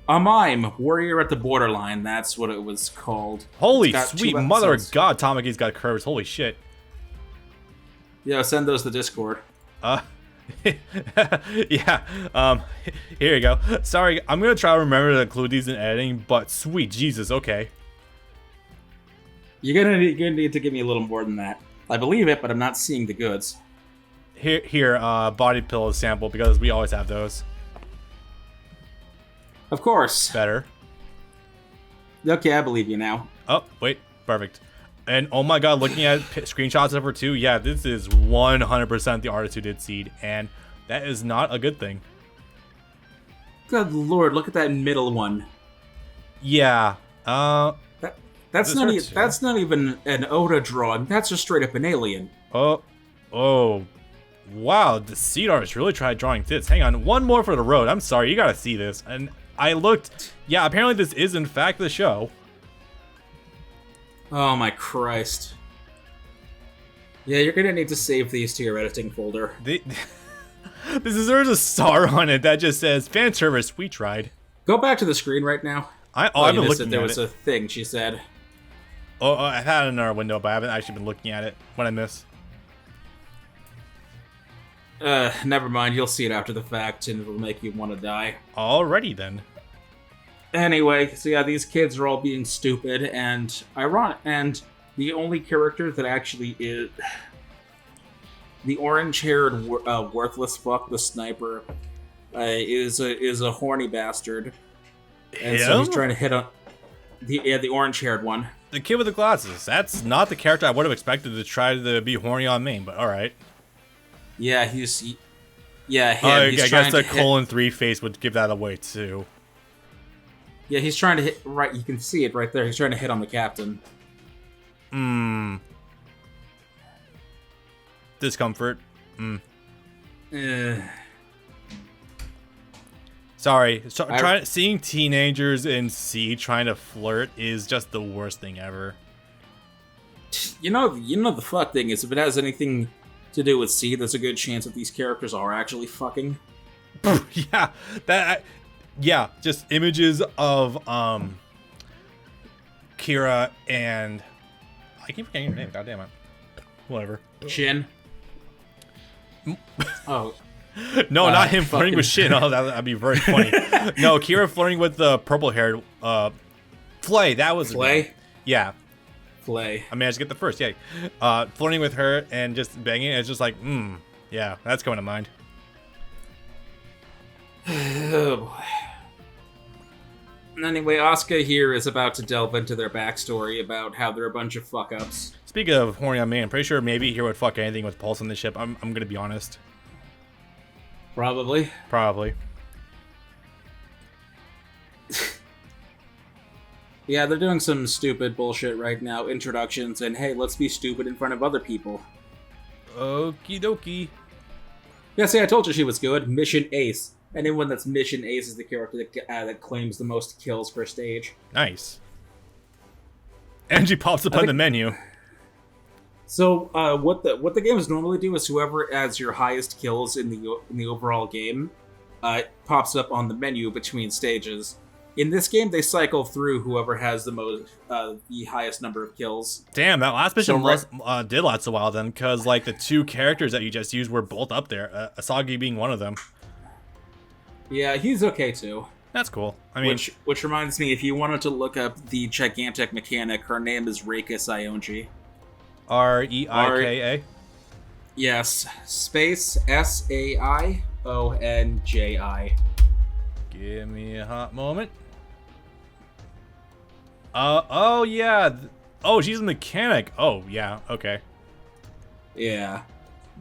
A mime, Warrior at the Borderline. That's what it was called. Holy sweet mother of God, Tamaki's got curves. Holy shit. Yeah, send those to Discord. Yeah. Here you go. Sorry, I'm gonna try to remember to include these in editing, but sweet Jesus, okay. You're gonna need to give me a little more than that. I believe it, but I'm not seeing the goods. Here, body pillow sample, because we always have those. Of course. Better. Okay, I believe you now. Oh, wait. Perfect. And oh my god, looking at screenshots of her too, yeah, this is 100% the artist who did Seed, and that is not a good thing. Good lord, look at that middle one. Yeah. That's not even an Oda drawing. That's just straight up an alien. Oh. Wow, the Seed artist really tried drawing tits. Hang on, one more for the road. I'm sorry, you gotta see this. And I looked. Yeah, apparently this is in fact the show. Oh my Christ. Yeah, you're gonna need to save these to your editing folder. This is, there's a star on it that just says, fan service, we tried. Go back to the screen right now. I've been looking at it. There was a thing, she said. Oh, I've had it in our window, but I haven't actually been looking at it. What I miss? Never mind, you'll see it after the fact, and it'll make you want to die. Alrighty then. Anyway, so yeah, these kids are all being stupid and ironic, and the only character that actually is the orange-haired worthless fuck, the sniper, is a horny bastard, and so he's trying to hit on the orange-haired one. The kid with the glasses. That's not the character I would have expected to try to be horny on main, but all right. Yeah, him. I guess the :3 face would give that away too. Yeah, he's trying to hit, right, you can see it right there. He's trying to hit on the captain. Discomfort. Sorry. Seeing teenagers in C trying to flirt is just the worst thing ever. You know the fuck thing is, if it has anything to do with C, there's a good chance that these characters are actually fucking. Yeah, just images of Kira and I keep forgetting her name. God damn it. Whatever. Shin. Oh. No, not him flirting with Shin. Oh, that'd be very funny. No, Kira flirting with the purple-haired Flay. That was Flay. Yeah. Flay. I managed to get the first. Yeah. Flirting with her and just banging. It's just like, yeah, that's coming to mind. Oh boy. Anyway, Asuka here is about to delve into their backstory about how they're a bunch of fuck-ups. Speaking of horny on main, I'm pretty sure maybe here would fuck anything with Pulse on the ship. I'm gonna be honest. Probably. Yeah, they're doing some stupid bullshit right now. Introductions and hey, let's be stupid in front of other people. Okie dokie. Yeah, see, I told you she was good. Mission Ace. Anyone that's Mission Ace is the character that claims the most kills per stage. Nice. And she pops up on the menu. So, what the games normally do is whoever has your highest kills in the overall game, pops up on the menu between stages. In this game, they cycle through whoever has the highest number of kills. Damn, that last mission did last a while then, because like the two characters that you just used were both up there. Asagi being one of them. Yeah, he's okay too. That's cool. I mean, which reminds me, if you wanted to look up the gigantic mechanic, her name is Reika Saionji. Reika. Yes, space Saionji. Give me a hot moment. Oh yeah. Oh, she's a mechanic. Oh yeah. Okay. Yeah.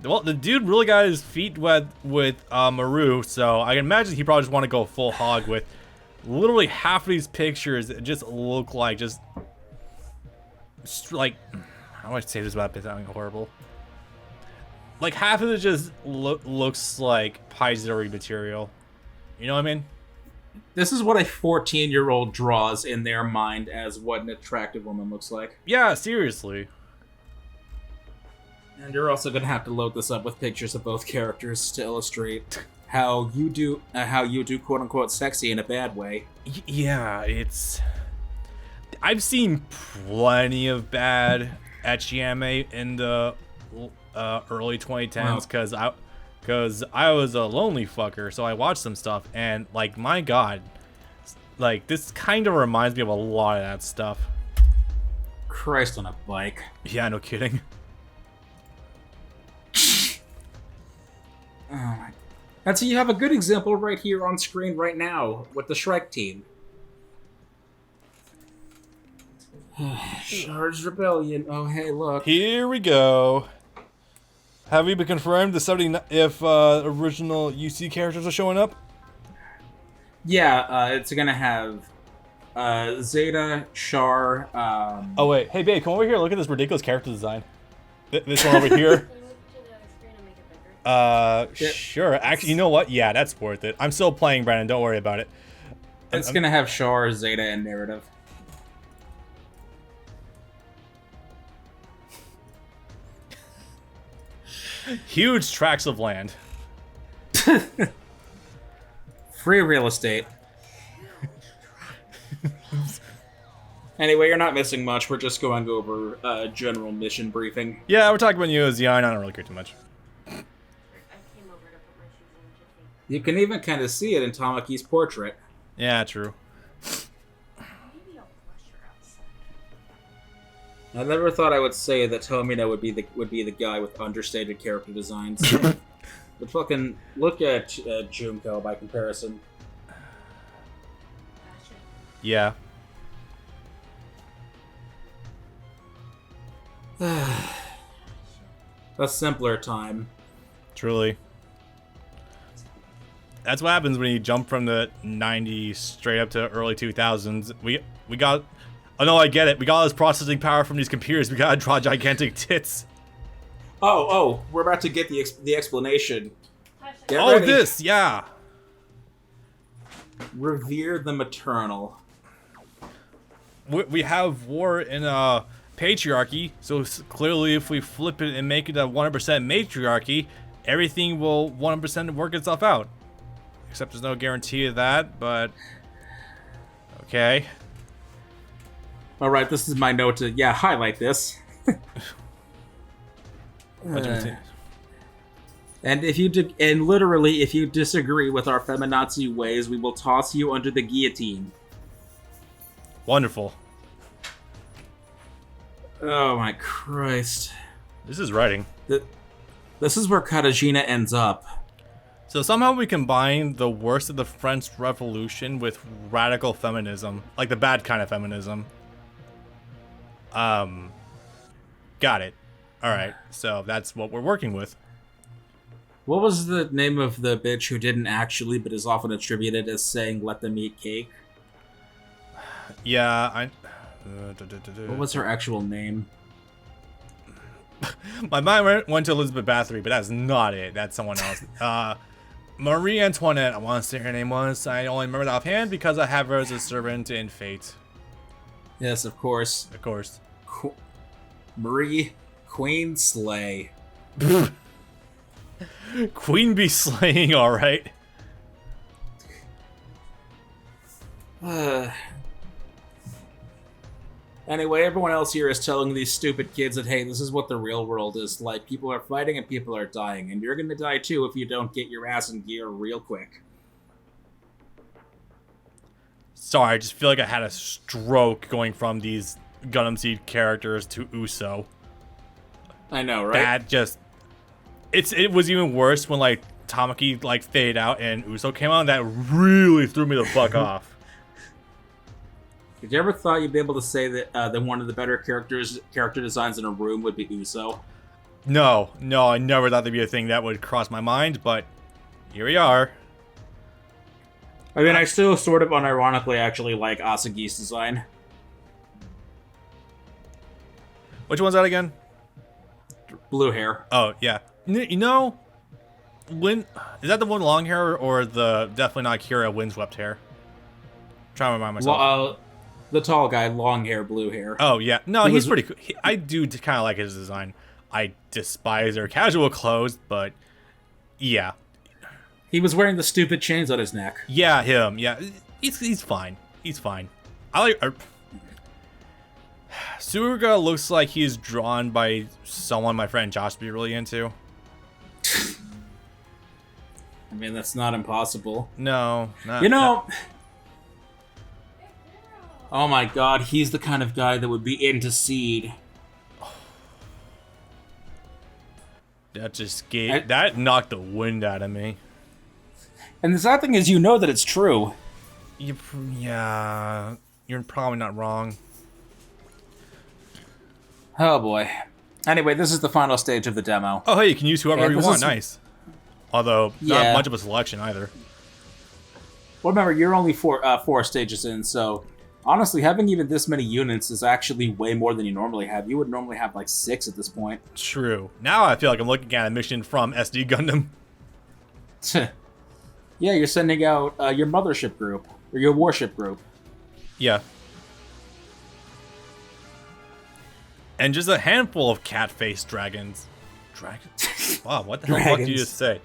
Well, the dude really got his feet wet with Maru, so I can imagine he probably just want to go full hog with literally half of these pictures that just look like just like, how do I say this without sounding horrible? Like half of it just looks like Pizori material. You know what I mean? This is what a 14-year-old draws in their mind as what an attractive woman looks like. Yeah, seriously. And you're also going to have to load this up with pictures of both characters to illustrate how you do quote unquote sexy in a bad way. Yeah, it's. I've seen plenty of bad ecchi anime in the early 2010s because I was a lonely fucker, so I watched some stuff, and like, my god, like, this kind of reminds me of a lot of that stuff. Christ on a bike. Yeah, no kidding. Oh my. And so you have a good example right here on screen right now with the Shrek team. Charged Rebellion. Oh, hey, look. Here we go. Have we been confirmed the 70 if original UC characters are showing up? Yeah, it's gonna have Zeta, Char. Oh wait, hey babe, come over here. Look at this ridiculous character design. This one over here. Sure. Actually, you know what? Yeah, that's worth it. I'm still playing, Brandon. Don't worry about it. It's gonna have Char, Zeta, and narrative. Huge tracts of land. Free real estate. Anyway, you're not missing much. We're just going over general mission briefing. Yeah, we're talking about you as Yan. I don't really care too much. You can even kind of see it in Tamaki's portrait. Yeah, true. I never thought I would say that Tomino would be the guy with understated character designs. But fucking look at Junko by comparison. Yeah. A simpler time. Truly. That's what happens when you jump from the 90s straight up to early 2000s. We got... Oh no, I get it. We got all this processing power from these computers. We gotta draw gigantic tits. Oh, we're about to get the explanation. Get All ready. of this, yeah. Revere the maternal. We have war in patriarchy, so clearly if we flip it and make it a 100% matriarchy, everything will 100% work itself out. Except there's no guarantee of that, but... Okay. Alright, this is my note to, highlight this. And literally, if you disagree with our feminazi ways, we will toss you under the guillotine. Wonderful. Oh my Christ. This is writing. This is where Katajina ends up. So somehow we combine the worst of the French Revolution with radical feminism. Like the bad kind of feminism. Got it. Alright, so that's what we're working with. What was the name of the bitch who didn't actually, but is often attributed as saying, "Let them eat cake"? Yeah, What was her actual name? My mind went to Elizabeth Bathory, but that's not it. That's someone else. Marie Antoinette, I want to say her name was. I only remember that offhand because I have her as a servant in Fate. Yes, of course. Of course. Marie Queen Slay. Queen bee slaying, alright. Anyway, everyone else here is telling these stupid kids that, hey, this is what the real world is like. People are fighting and people are dying. And you're gonna die too if you don't get your ass in gear real quick. Sorry, I just feel like I had a stroke going from these Gundam Seed characters to Uso. I know, right? That just... It was even worse when, like, Tamaki, like, faded out and Uso came on. That really threw me the fuck off. Did you ever thought you'd be able to say that one of the better character designs in a room would be Uso? No, I never thought there'd be a thing that would cross my mind, but here we are. I mean, I still sort of unironically actually like Asagi's design. Which one's that again? Blue hair. Oh, yeah. You know, is that the one long hair or the definitely not Kira windswept hair? I'm trying to remind myself. The tall guy, long hair, blue hair. Oh, yeah. No, he's pretty cool. I do kind of like his design. I despise their casual clothes, but yeah. He was wearing the stupid chains on his neck. Yeah, him. Yeah, he's fine. He's fine. I like. Suruga looks like he's drawn by someone my friend Josh would be really into. I mean, that's not impossible. No, not. You know. Oh my god, he's the kind of guy that would be into Seed. That just that knocked the wind out of me. And the sad thing is, you know that it's true. Yeah, you're probably not wrong. Oh boy. Anyway, this is the final stage of the demo. Oh hey, you can use whoever you want. Nice. Although not much of a selection either. Well, remember, you're only four stages in, so honestly, having even this many units is actually way more than you normally have. You would normally have like 6 at this point. True. Now I feel like I'm looking at a mission from SD Gundam. Yeah, you're sending out your mothership group, or your warship group. Yeah. And just a handful of cat-faced dragons. Dragons? Wow, what the hell did you just say?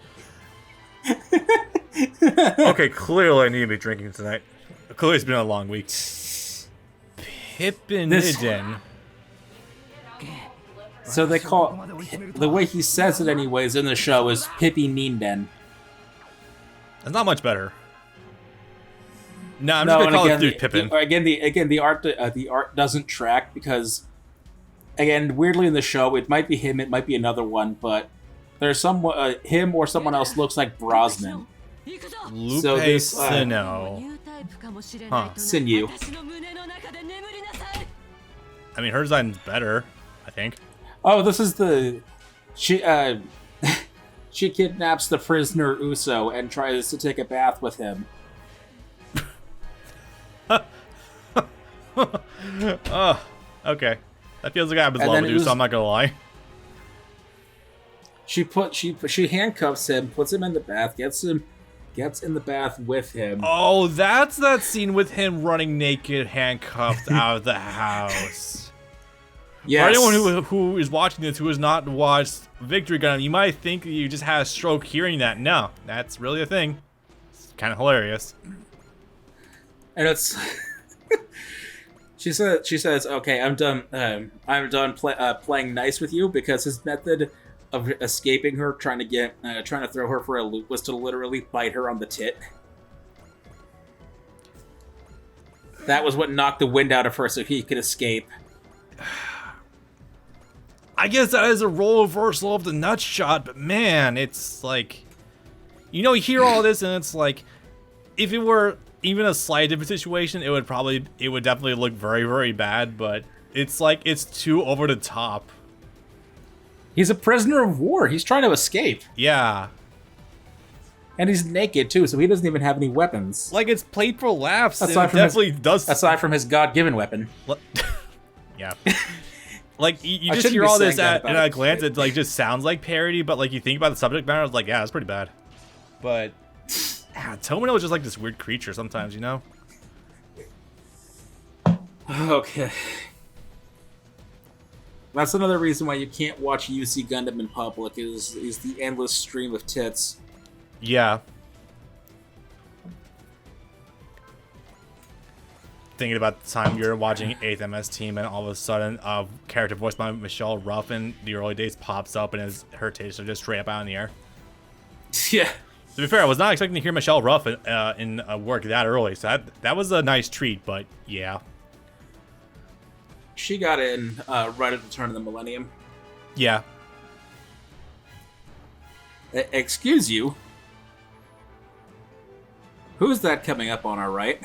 Okay, clearly I need to be drinking tonight. Clearly it's been a long week. Pippiniden. So they call the way he says it anyways in the show is Pippiniden. That's not much better. No, I'm just gonna call this dude Pippin. The art doesn't track because, again, weirdly in the show it might be him, it might be another one, but there's him or someone else looks like Brosnan. Lupe so this, Sino. Huh. Sinew. I mean, her design's better, I think. Oh, this is the she kidnaps the prisoner Uso and tries to take a bath with him. Oh, okay. That feels like I was love to do, so I'm not gonna lie. She handcuffs him, puts him in the bath, gets in the bath with him. Oh, that's that scene with him running naked, handcuffed out of the house. Yes. For anyone who is watching this who has not watched Victory Gundam, you might think you just had a stroke hearing that. No, that's really a thing. It's kind of hilarious. And it's she says, "Okay, I'm done. Playing nice with you," because his method of escaping her, trying to throw her for a loop, was to literally bite her on the tit. That was what knocked the wind out of her, so he could escape. I guess that is a role reversal of the nut shot, but man, it's like, you hear all this and it's like, if it were even a slight different situation, it would definitely look very, very bad, but it's like, it's too over the top. He's a prisoner of war. He's trying to escape. Yeah. And he's naked too, so he doesn't even have any weapons. Like, it's played for laughs. Aside from his God-given weapon. Yeah. Like, you just hear all this at a glance, it like just sounds like parody, but like you think about the subject matter, it's like, yeah, it's pretty bad. But Tomino is just like this weird creature sometimes, Okay. That's another reason why you can't watch UC Gundam in public, is the endless stream of tits. Yeah. Thinking about the time you're watching 8th MS Team and all of a sudden a character voiced by Michelle Ruff in the early days pops up and her tits are just straight up out in the air. Yeah. To be fair, I was not expecting to hear Michelle Ruff in work that early, so that was a nice treat, but yeah. She got in right at the turn of the millennium. Yeah. Excuse you? Who's that coming up on our right?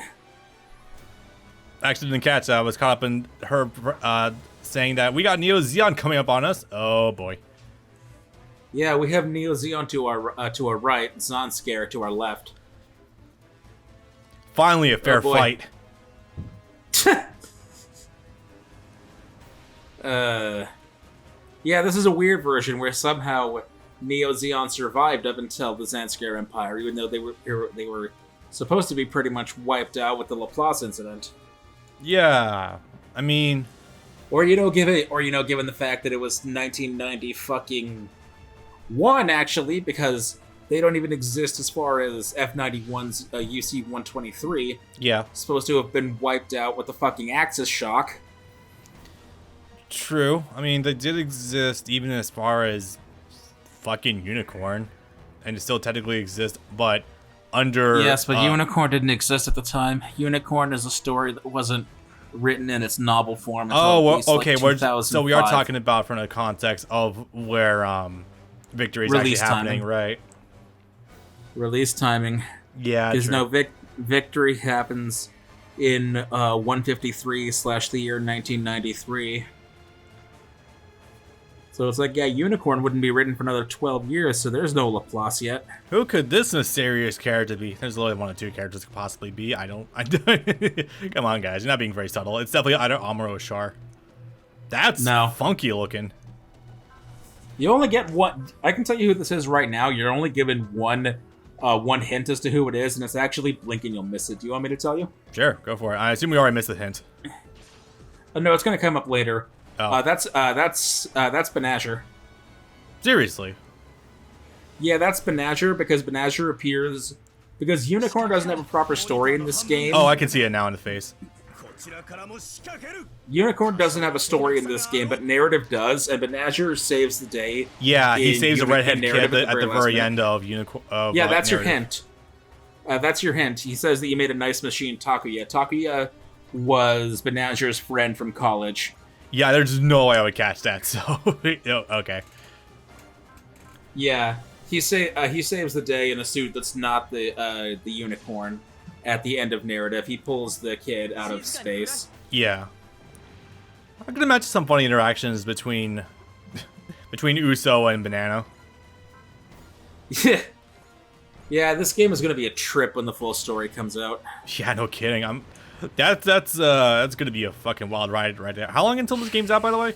Actually didn't catch that. I was caught up in her saying that we got Neo Zeon coming up on us. Oh boy. Yeah, we have Neo Zeon to our right, Zanskare to our left. Finally, a fair fight. Yeah, this is a weird version where somehow Neo Zeon survived up until the Zanskare Empire, even though they were supposed to be pretty much wiped out with the Laplace incident. Yeah, I mean, given the fact that it was 1990 fucking 1 actually, because they don't even exist as far as F-91's UC-123. Yeah. Supposed to have been wiped out with the fucking Axis shock. True. I mean, they did exist even as far as fucking Unicorn, and it still technically exists, but under... Yes, but Unicorn didn't exist at the time. Unicorn is a story that wasn't written in its novel form until okay. So we are talking about from the context of where victory is actually happening, right? Release timing. Yeah, because no victory happens in 153 / the year 1993. So it's like, yeah, Unicorn wouldn't be written for another 12 years, so there's no Laplace yet. Who could this mysterious character be? There's only one or two characters could possibly be. I don't. Come on, guys. You're not being very subtle. It's definitely either Amuro or Char. That's funky looking. You only get one. I can tell you who this is right now. You're only given one hint as to who it is, and it's actually blink and you'll miss it. Do you want me to tell you? Sure, go for it. I assume we already missed the hint. No, it's going to come up later. Oh. That's Banazher. Seriously? Yeah, that's Banazher because Banazher appears because Unicorn doesn't have a proper story in this game. Oh, I can see it now in the face. Unicorn doesn't have a story in this game, but narrative does, and Banazher saves the day. Yeah, he saves a redhead kid at the very end of Unicorn. Yeah, that's your hint. That's your hint. He says that you made a nice machine, Takuya. Takuya was Banazher's friend from college. Yeah, there's no way I would catch that, so... okay. Yeah, he saves the day in a suit that's not the Unicorn at the end of narrative. He pulls the kid out of space. Yeah. I can imagine some funny interactions between Uso and Banana. Yeah, this game is going to be a trip when the full story comes out. Yeah, no kidding. That's gonna be a fucking wild ride right there. How long until this game's out, by the way?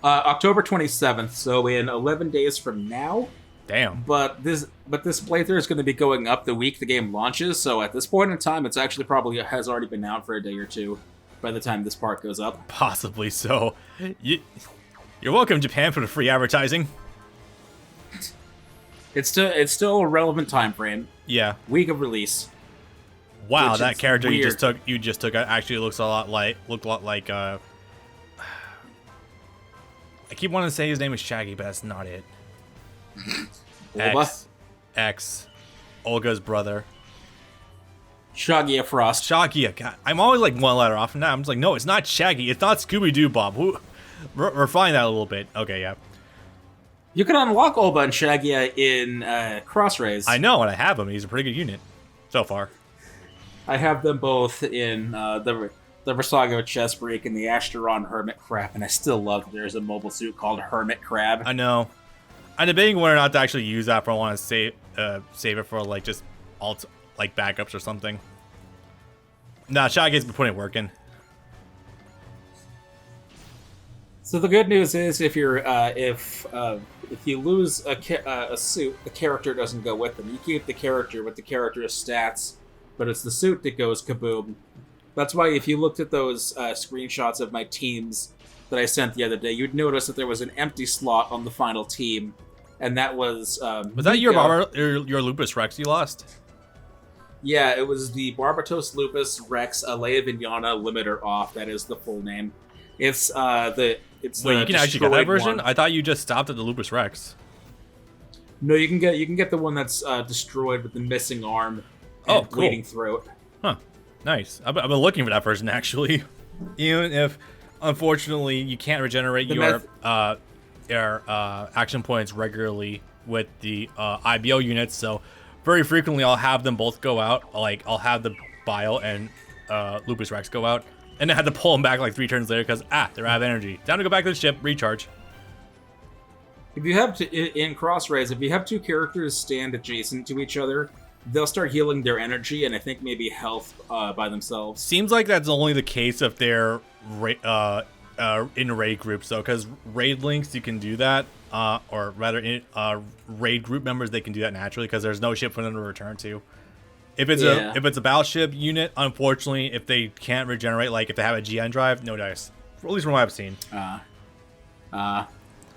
October 27th, so in 11 days from now. Damn. But this playthrough is going to be going up the week the game launches, so at this point in time, it's actually probably has already been out for a day or two by the time this part goes up. Possibly so. You're welcome, Japan, for the free advertising. It's still a relevant time frame. Yeah. Week of release. Wow, that character weird. you just took actually looked a lot like I keep wanting to say his name is Shaggy, but that's not it. X Olga's brother. Shagia Frost. Shagia, God, I'm always like one letter off from that. I'm just like, no, it's not Shaggy. It's not Scooby-Doo, Bob. Refine that a little bit. Okay, yeah. You can unlock Olba and Shagia in Crossrays. I know, and I have him. He's a pretty good unit so far. I have them both in the Versago Chest Break and the Ashtaron Hermit Crab, and I still love that there's a mobile suit called Hermit Crab. I know. I'm debating whether or not to actually use that, but I want to save it for like just alt like backups or something. Nah, Shaggy's been putting work in. So the good news is, if you're if you lose a suit, the character doesn't go with them. You keep the character with the character's stats, but it's the suit that goes kaboom. That's why if you looked at those screenshots of my teams that I sent the other day, you'd notice that there was an empty slot on the final team, and that was was that your Lupus Rex you lost? Yeah, it was the Barbatos Lupus Rex Alea Vignana Limiter Off. That is the full name. It's Wait, you can actually get that version? I thought you just stopped at the Lupus Rex. No, you can get the one that's destroyed with the missing arm and bleeding throat. Huh. Nice. I've been looking for that version, actually. Even if, unfortunately, you can't regenerate your action points regularly with the IBO units, so very frequently I'll have them both go out. Like, I'll have the Bile and Lupus Rex go out, and I had to pull them back like 3 turns later because, they're out of energy. Time to go back to the ship, recharge. If you have in Crossrays, if you have 2 characters stand adjacent to each other, they'll start healing their energy and I think maybe health by themselves. Seems like that's only the case if they're in raid groups, though, because raid links you can do that, or rather, raid group members they can do that naturally because there's no ship for them to return to. If it's a battleship unit, unfortunately, if they can't regenerate, like if they have a GN drive, no dice. At least from what I've seen.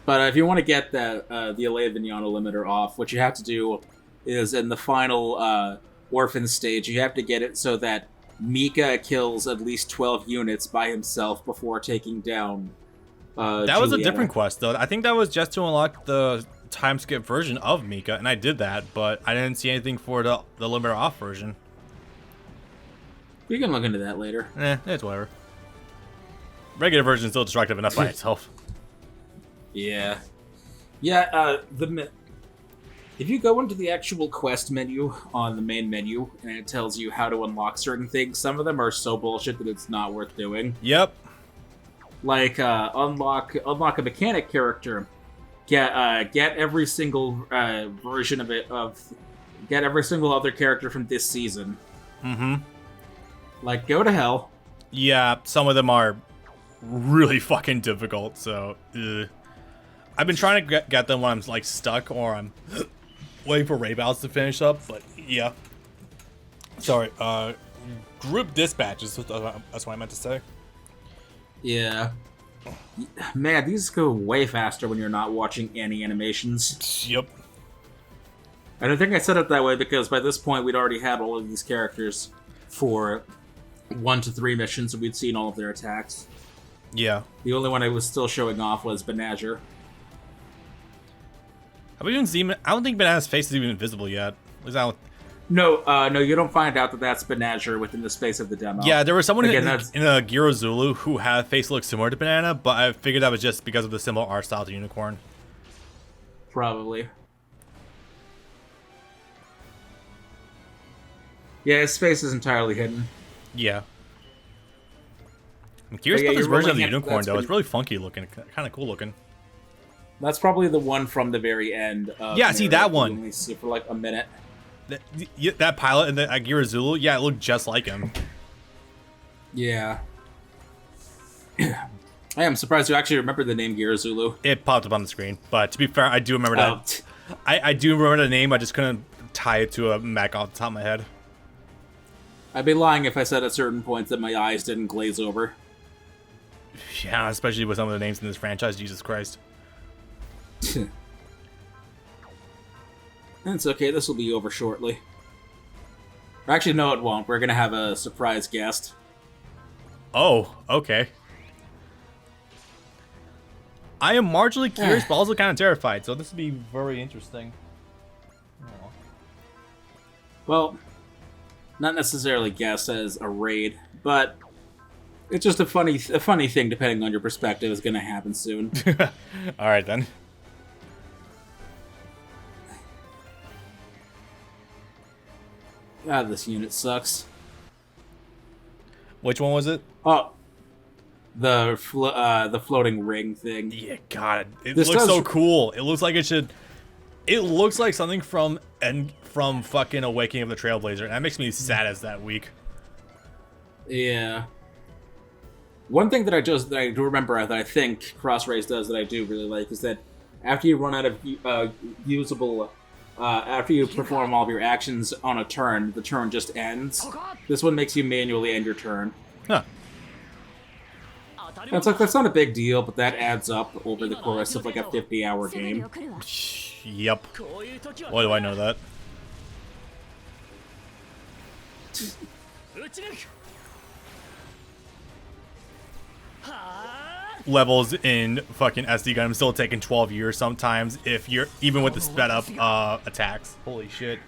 But if you want to get the Alea Vignano limiter off, what you have to do is in the final orphan stage, you have to get it so that Mika kills at least 12 units by himself before taking down that was a different quest, though. I think that was just to unlock the time skip version of Mika, and I did that, but I didn't see anything for the limiter off version. We can look into that later. It's whatever. Regular version is still destructive enough by itself. Yeah. Yeah, if you go into the actual quest menu on the main menu, and it tells you how to unlock certain things, some of them are so bullshit that it's not worth doing. Yep. Like, unlock a mechanic character. Get every single version of it, get every single other character from this season. Mm-hmm. Like, go to hell. Yeah, some of them are really fucking difficult, so... I've been trying to get them when I'm, like, stuck, or I'm waiting for raid battles to finish up, but, yeah. Sorry, group dispatches, that's what I meant to say. Yeah. Man, these go way faster when you're not watching any animations. Yep. And I think I set it that way because by this point we'd already had all of these characters for 1 to 3 missions, and we'd seen all of their attacks. Yeah. The only one I was still showing off was Benager. Have we even seen... I don't think Banana's face is even visible yet. Was that... No, you don't find out that that's Benager within the space of the demo. Yeah, there was someone in a Giro Zulu who had a face look similar to Banana, but I figured that was just because of the similar art style to Unicorn. Probably. Yeah, his face is entirely hidden. Yeah. I'm curious about this version of the Unicorn, though. It's really funky looking. Kind of cool looking. That's probably the one from the very end. Yeah, see that one. Only see for like a minute. That pilot in the Agira Zulu, yeah, it looked just like him. Yeah. I am surprised you actually remember the name Girazulu. It popped up on the screen, but to be fair, I do remember that. I do remember the name, I just couldn't tie it to a mech off the top of my head. I'd be lying if I said at certain points that my eyes didn't glaze over. Yeah, especially with some of the names in this franchise, Jesus Christ. It's okay, this will be over shortly. Or actually, no, it won't. We're gonna have a surprise guest. Oh, okay. I am marginally curious, but also kind of terrified, so this will be very interesting. Aww. Well, not necessarily guest as a raid, but it's just a funny thing, depending on your perspective, is gonna happen soon. Alright then. God, this unit sucks. Which one was it? Oh, the floating ring thing. Yeah, God, it looks so cool. It looks like it should. It looks like something from fucking Awakening of the Trailblazer, and that makes me sad as that week. Yeah. One thing that I do remember that I think Crossrays does that I do really like is that after you run out of usable. After you perform all of your actions on a turn, the turn just ends. This one makes you manually end your turn. Huh. It's like, that's not a big deal, but that adds up over the course of like a 50-hour game. Yep. Why do I know that? Levels in fucking SD gun still taking 12 years sometimes if you're even with the sped up attacks. Holy shit.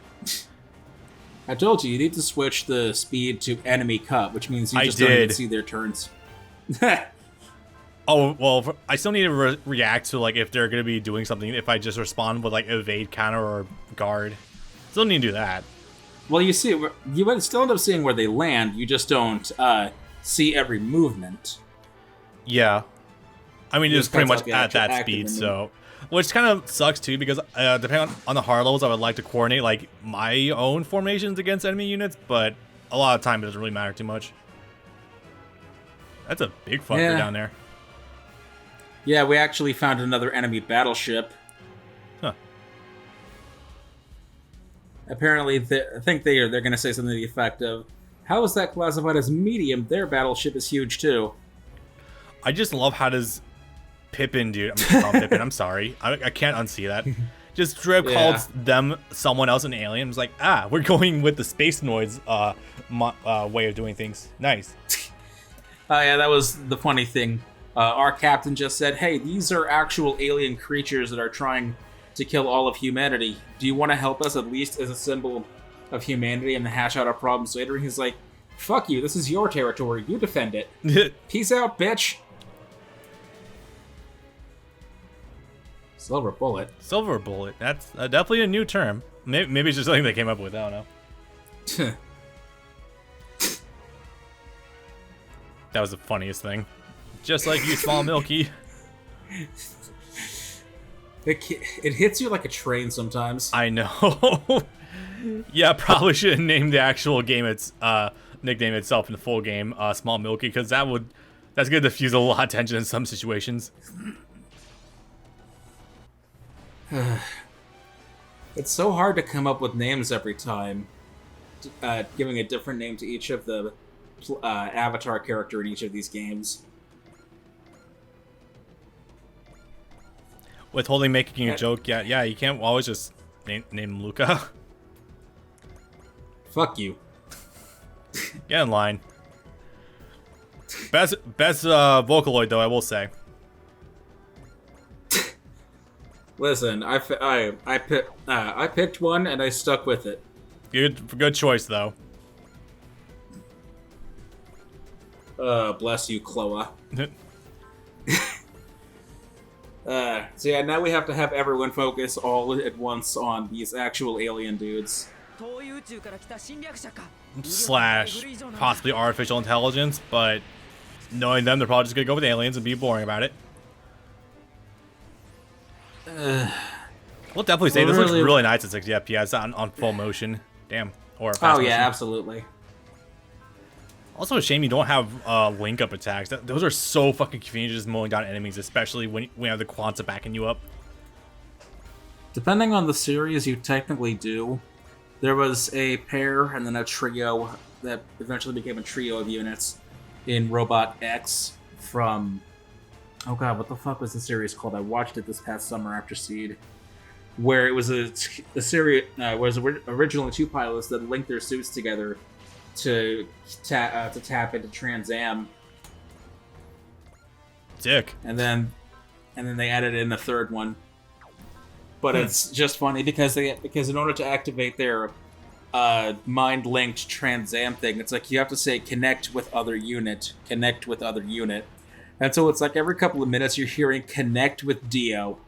I told you need to switch the speed to enemy cut, which means you just don't even see their turns. Oh, well, I still need to react to like if they're going to be doing something if I just respond with like evade, counter, or guard. Still need to do that. Well, you see, you would still end up seeing where they land, you just don't see every movement. Yeah. I mean, it's pretty much at that speed, so... Which kind of sucks, too, because depending on the hard levels, I would like to coordinate, like, my own formations against enemy units, but a lot of time it doesn't really matter too much. That's a big fucker down there. Yeah, we actually found another enemy battleship. Huh. Apparently, I think they're going to say something to the effect of, how is that classified as medium? Their battleship is huge, too. I just love how does... Pippin, dude. I'm just calling Pippin. I'm sorry. I can't unsee that. Just straight up called them someone else an alien. It was like, we're going with the Space Noids way of doing things. Nice. Oh yeah, that was the funny thing. Our captain just said, hey, these are actual alien creatures that are trying to kill all of humanity. Do you want to help us at least as a symbol of humanity and hash out our problems later? And he's like, fuck you, this is your territory. You defend it. Peace out, bitch. Silver bullet. Silver bullet. That's definitely a new term. Maybe it's just something they came up with. I don't know. That was the funniest thing. Just like you, small Milky. It hits you like a train sometimes. I know. Yeah, probably should have named the actual game nickname itself in the full game, Small Milky, because that's gonna diffuse a lot of tension in some situations. It's so hard to come up with names every time, giving a different name to each of the avatar character in each of these games. Withholding making a joke, yeah, you can't always just name Luca. Fuck you. Get in line. Best Vocaloid though, I will say. Listen, I picked one and I stuck with it. Good choice though. Bless you, Chloa. So yeah, now we have to have everyone focus all at once on these actual alien dudes. Slash possibly artificial intelligence, but knowing them, they're probably just gonna go with aliens and be boring about it. We'll definitely say this looks really nice at 60 FPS on full motion. Damn. Or fast motion. Absolutely. Also a shame you don't have link up attacks. Those are so fucking convenient, just mowing down enemies, especially when you have the Quanta backing you up. Depending on the series, you technically do. There was a pair and then a trio that eventually became a trio of units in Robot X from... Oh god, what the fuck was the series called? I watched it this past summer after Seed. Where it was a series... was originally two pilots that linked their suits together to tap into Trans Am. Dick. And then they added in a third one. But it's just funny because in order to activate their mind-linked Trans Am thing, it's like you have to say connect with other unit. And so it's like every couple of minutes you're hearing connect with Dio.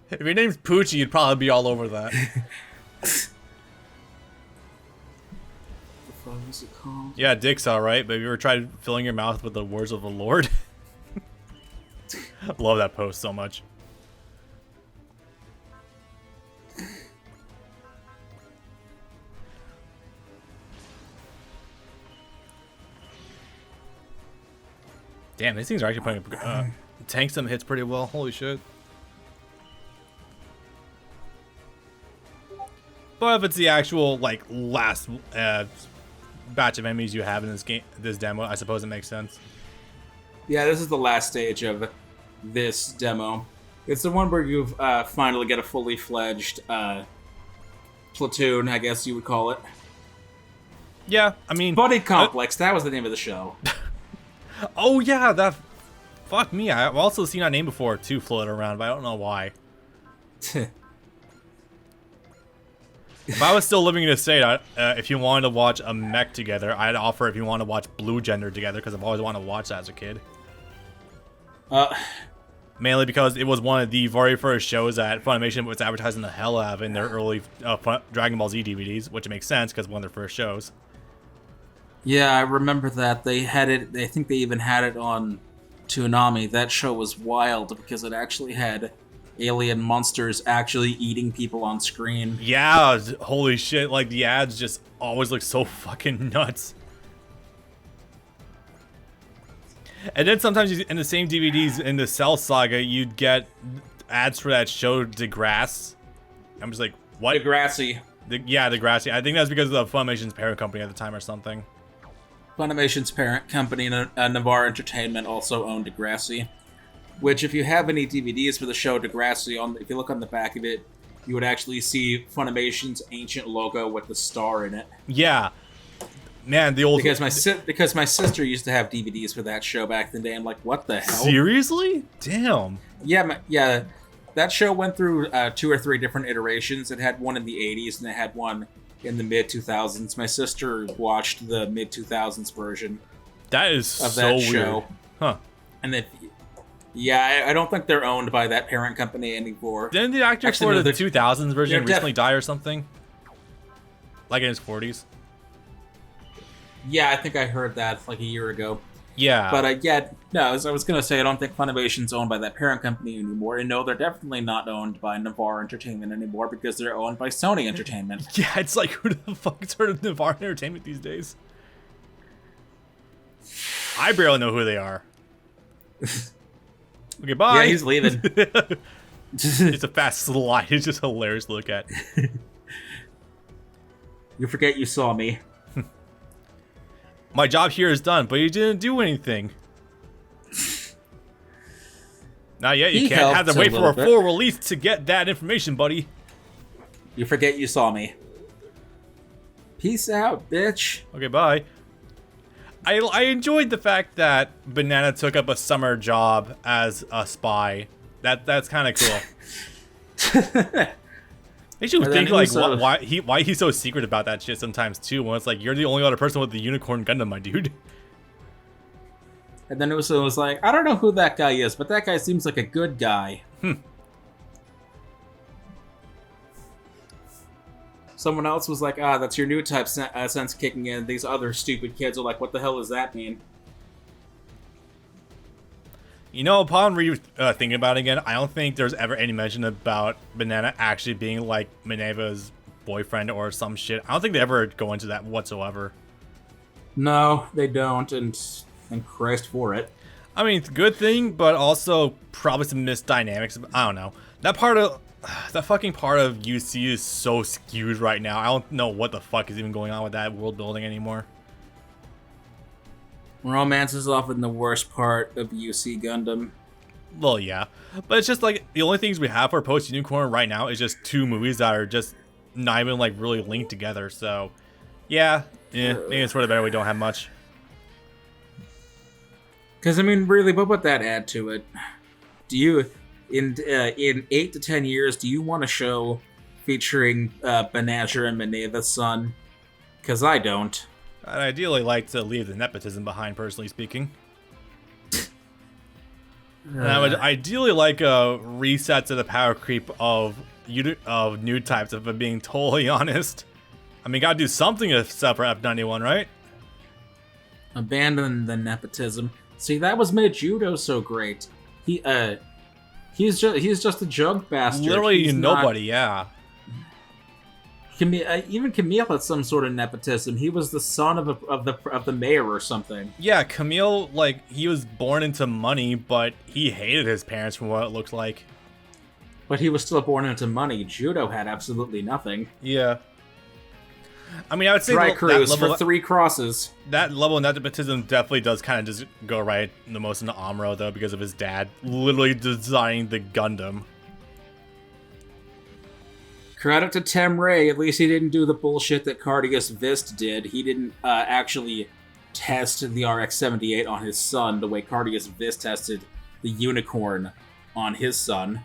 If your name's Poochie, you'd probably be all over that. What the fuck is it called? Yeah, dick's alright, but have you ever tried filling your mouth with the words of the Lord? Love that post so much. Damn, these things are actually putting tank some hits pretty well. Holy shit. But if it's the actual like last batch of enemies you have in this demo, I suppose it makes sense. Yeah, this is the last stage of this demo. It's the one where you finally get a fully fledged platoon, I guess you would call it. Yeah, I mean... Buddy Complex, that was the name of the show. Oh yeah, that... Fuck me, I've also seen that name before too floated around, but I don't know why. If I was still living in a state, if you wanted to watch a mech together, I'd offer if you want to watch Blue Gender together, because I've always wanted to watch that as a kid. Mainly because it was one of the very first shows that Funimation was advertising the hell out of in their early Dragon Ball Z DVDs, which makes sense because one of their first shows. Yeah, I remember that. They had it, I think they even had it on Toonami. That show was wild because it actually had alien monsters actually eating people on screen. Yeah, holy shit, like the ads just always look so fucking nuts. And then sometimes in the same DVDs in the Cell Saga, you'd get ads for that show Degrassi. I'm just like, what? Degrassi. Yeah, Degrassi. I think that's because of Funimation's parent company at the time or something. Funimation's parent company, Navarre Entertainment, also owned Degrassi. Which, if you have any DVDs for the show Degrassi, if you look on the back of it, you would actually see Funimation's ancient logo with the star in it. Yeah. Man, the old... Because my sister used to have DVDs for that show back in the day. I'm like, what the hell? Seriously? Damn. Yeah. That show went through 2 or 3 different iterations. It had one in the 80s, and it had one in the mid-2000s. My sister watched the mid-2000s version that is of so that weird. show. Huh. And I don't think they're owned by that parent company anymore. Didn't the actor for the 2000s version recently die or something? Like in his 40s? Yeah, I think I heard that like a year ago. Yeah. But no, as I was going to say, I don't think Funimation's owned by that parent company anymore. And no, they're definitely not owned by Navarre Entertainment anymore because they're owned by Sony Entertainment. Yeah, it's like, who the fuck is heard of Navarre Entertainment these days? I barely know who they are. Okay, bye. Yeah, he's leaving. It's a fast slide. It's just hilarious to look at. You forget you saw me. My job here is done, but you didn't do anything. Not yet. You can't have to wait for a full release to get that information, buddy. You forget you saw me. Peace out, bitch. Okay, bye. I enjoyed the fact that Banana took up a summer job as a spy. That's kind of cool. Makes you think like why he's so secret about that shit sometimes too. When it's like you're the only other person with the unicorn Gundam, my dude. And then it was like, I don't know who that guy is, but that guy seems like a good guy. Someone else was like, that's your new type sense kicking in. These other stupid kids are like, what the hell does that mean? You know, upon thinking about it again, I don't think there's ever any mention about Banana actually being like Minerva's boyfriend or some shit. I don't think they ever go into that whatsoever. No, they don't, and thank Christ for it. I mean, it's a good thing, but also probably some missed dynamics. I don't know. That fucking part of UC is so skewed right now. I don't know what the fuck is even going on with that world building anymore. Romance is often the worst part of UC Gundam. Well, yeah. But it's just like, the only things we have for post-Unicorn right now is just 2 movies that are just not even like really linked together. So, yeah. Maybe it's for the better we don't have much. Because, I mean, really, what would that add to it? Do you, in 8 to 10 years, do you want a show featuring Banagher and Minerva's son? Because I don't. I'd ideally like to leave the nepotism behind, personally speaking. And I would ideally like a reset to the power creep of new types, if I'm being totally honest. I mean, gotta do something except for F91, right? Abandon the nepotism. See, that was made Judo so great. He's just a jug bastard. Literally nobody, yeah. Even Camille had some sort of nepotism. He was the son of the mayor or something. Yeah, Camille, like, he was born into money, but he hated his parents from what it looks like. But he was still born into money. Judo had absolutely nothing. Yeah. I mean, I would say Dry cruise that level, for 3 crosses. That level of nepotism definitely does kind of just go right the most into Amuro, though, because of his dad literally designing the Gundam. Credit to Temray, at least he didn't do the bullshit that Cardius Vist did. He didn't actually test the RX-78 on his son the way Cardius Vist tested the Unicorn on his son.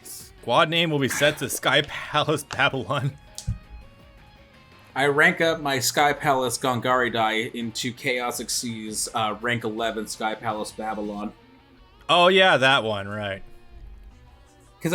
Squad name will be set to Sky Palace Babylon. I rank up my Sky Palace Gongari die into Chaos Xyz's rank 11 Sky Palace Babylon. Oh yeah, that one, right. Because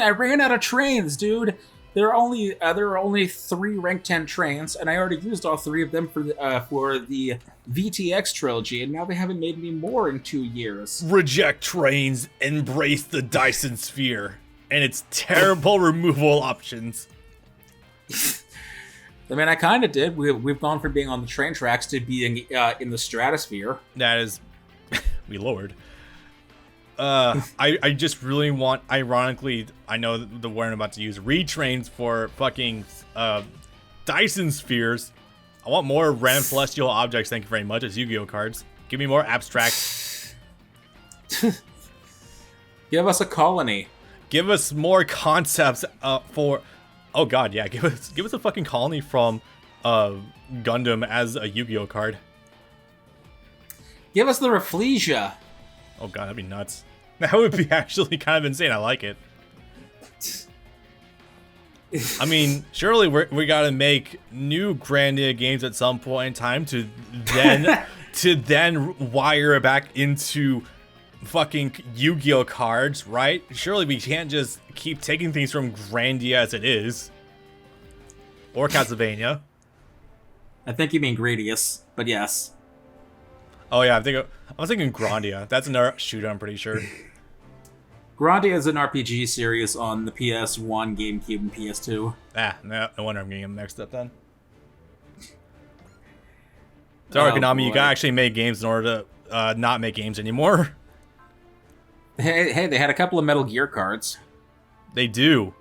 I ran out of trains, dude. There are only 3 rank 10 trains, and I already used all 3 of them for the VTX trilogy, and now they haven't made me more in 2 years. Reject trains, embrace the Dyson Sphere, and its terrible removal options. I mean, I kind of did. We've gone from being on the train tracks to being in the stratosphere. That is, we lowered. I just really want, ironically, I know the word I'm about to use, retrains for fucking Dyson Spheres, I want more random celestial objects, thank you very much, as Yu-Gi-Oh cards. Give me more abstract. Give us a colony. Give us more concepts for... Oh god, yeah, give us a fucking colony from Gundam as a Yu-Gi-Oh card. Give us the Rafflesia. Oh god, that'd be nuts. That would be actually kind of insane. I like it. I mean, surely we gotta make new Grandia games at some point in time to then wire it back into fucking Yu-Gi-Oh cards, right? Surely we can't just keep taking things from Grandia as it is. Or Castlevania. I think you mean Gradius, but yes. Oh yeah, I was thinking Grandia. That's another shooter, I'm pretty sure. Grandia is an RPG series on the PS1, GameCube, and PS2. No wonder I'm getting them mixed up then. Sorry, Konami, you gotta actually make games in order to not make games anymore. Hey, they had a couple of Metal Gear cards. They do.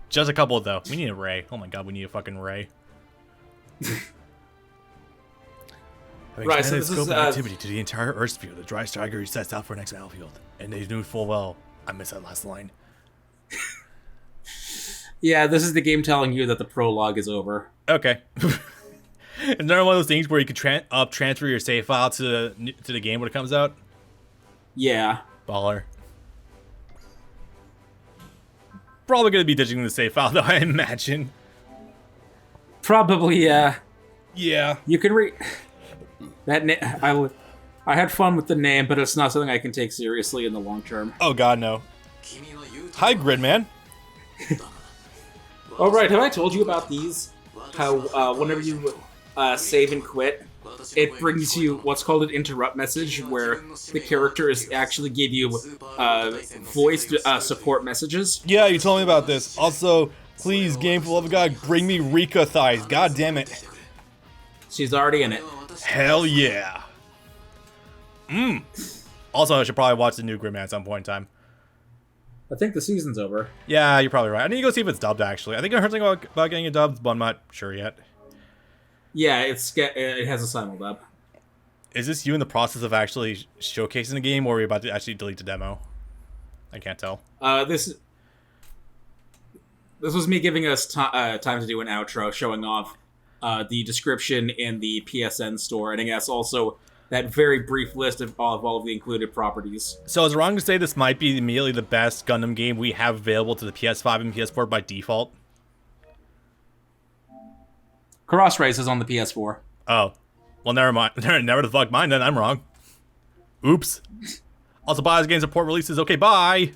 Just a couple, though. We need a Ray. Oh my god, we need a fucking Ray. Right, so this is activity to the entire Earth sphere. The dry striker sets out for next battlefield, and they knew full well I missed that last line. Yeah, this is the game telling you that the prologue is over. Okay. Is there one of those things where you can transfer your save file to the game when it comes out? Yeah. Baller. Probably gonna be ditching the save file though, I imagine. Probably, yeah. Yeah. You can read that. I had fun with the name, but it's not something I can take seriously in the long term. Oh god, no. Hi, Gridman. Oh right, have I told you about these? How whenever you save and quit, it brings you what's called an interrupt message, where the characters actually give you voiced support messages. Yeah, you told me about this. Also, please, game for the love of God, bring me Rika thighs. God damn it. She's already in it. Hell yeah. Also, I should probably watch the new Gridman at some point in time. I think the season's over. Yeah, you're probably right. I need to go see if it's dubbed, actually. I think I heard something about getting it dubbed, but I'm not sure yet. Yeah, it has a simuldub. Is this you in the process of actually showcasing the game, or are you about to actually delete the demo? I can't tell. This was me giving us time to do an outro, showing off the description in the PSN store, and I guess also that very brief list of all of the included properties. So is it wrong to say this might be immediately the best Gundam game we have available to the PS5 and PS4 by default? Cross Race is on the PS4. Oh. Well, never mind. Never the fuck mind then. I'm wrong. Oops. Also, buy this game support releases. Okay, bye!